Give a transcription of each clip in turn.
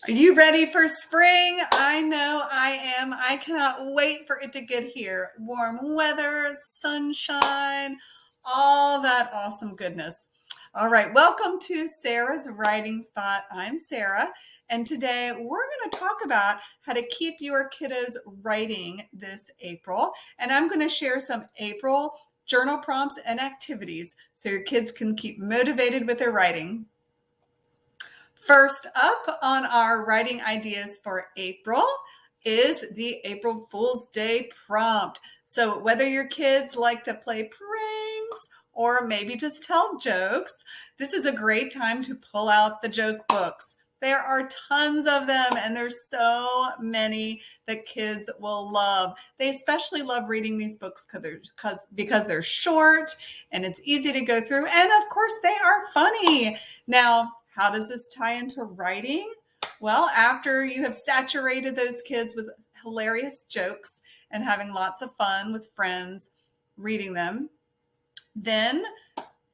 Are you ready for spring? I know I am. I cannot wait for it to get here. Warm weather, sunshine, all that awesome goodness. All right, welcome to Sarah's Writing Spot. I'm Sarah, and today we're going to talk about how to keep your kiddos writing this April. And I'm going to share some April journal prompts and activities so your kids can keep motivated with their writing. First up on our writing ideas for April is the April Fool's Day prompt. So whether your kids like to play pranks or maybe just tell jokes, this is a great time to pull out the joke books. There are tons of them, and there's so many that kids will love. They especially love reading these books because they're short and it's easy to go through, and of course they are funny. Now, how does this tie into writing? Well, after you have saturated those kids with hilarious jokes and having lots of fun with friends reading them, then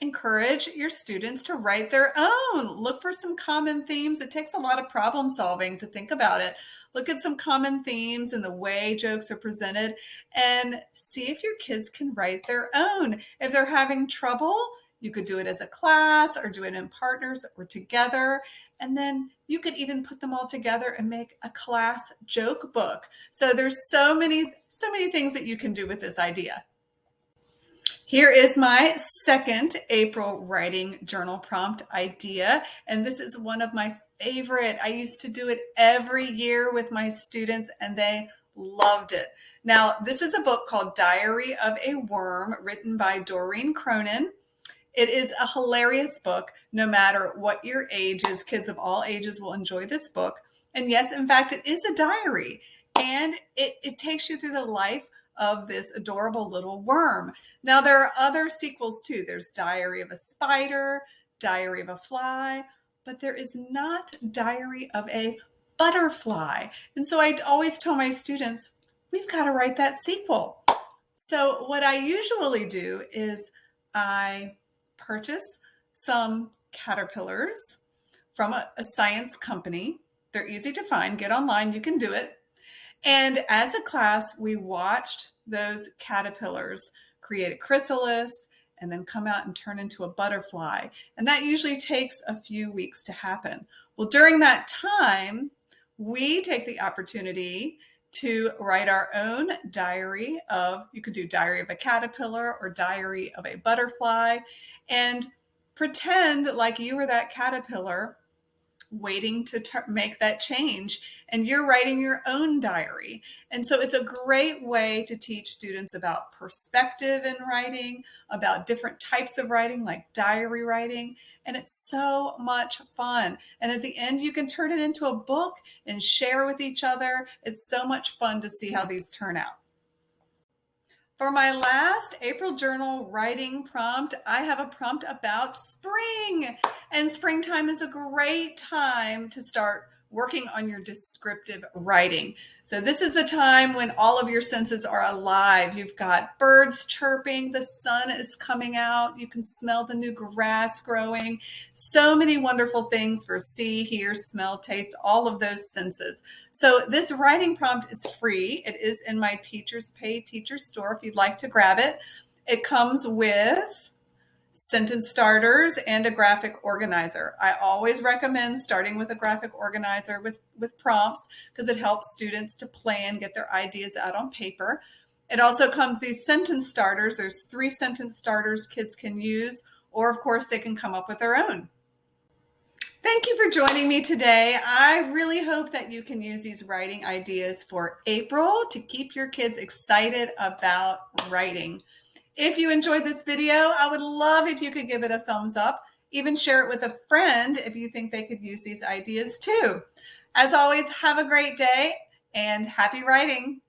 encourage your students to write their own. Look for some common themes. It takes a lot of problem solving to think about it. Look at some common themes and the way jokes are presented and see if your kids can write their own. If they're having trouble, you could do it as a class or do it in partners or together. And then you could even put them all together and make a class joke book. So there's so many things that you can do with this idea. Here is my second April writing journal prompt idea. And this is one of my favorite. I used to do it every year with my students and they loved it. Now, this is a book called Diary of a Worm, written by Doreen Cronin. It is a hilarious book, no matter what your age is. Kids of all ages will enjoy this book. And yes, in fact, it is a diary. And it takes you through the life of this adorable little worm. Now, there are other sequels too. There's Diary of a Spider, Diary of a Fly, but there is not Diary of a Butterfly. And so I always tell my students, we've got to write that sequel. So what I usually do is I purchase some caterpillars from a science company. They're easy to find. Get online, you can do it. And as a class, we watched those caterpillars create a chrysalis and then come out and turn into a butterfly. And that usually takes a few weeks to happen. Well, during that time, we take the opportunity to write our own diary of, you could do Diary of a Caterpillar or Diary of a Butterfly, and pretend like you were that caterpillar waiting to make that change, and you're writing your own diary. And so it's a great way to teach students about perspective in writing, about different types of writing like diary writing, and it's so much fun. And at the end, you can turn it into a book and share with each other. It's so much fun to see how these turn out. For my last April journal writing prompt, I have a prompt about spring. And springtime is a great time to start working on your descriptive writing. So this is the time when all of your senses are alive. You've got birds chirping, the sun is coming out, you can smell the new grass growing. So many wonderful things for see, hear, smell, taste, all of those senses. So this writing prompt is free. It is in my Teachers Pay Teacher store if you'd like to grab it. It comes with sentence starters and a graphic organizer. I always recommend starting with a graphic organizer with prompts because it helps students to plan, get their ideas out on paper. It also comes these sentence starters. There's 3 sentence starters kids can use, or of course they can come up with their own. Thank you for joining me today. I really hope that you can use these writing ideas for April to keep your kids excited about writing. If you enjoyed this video, I would love if you could give it a thumbs up. Even share it with a friend if you think they could use these ideas too. As always, have a great day and happy writing.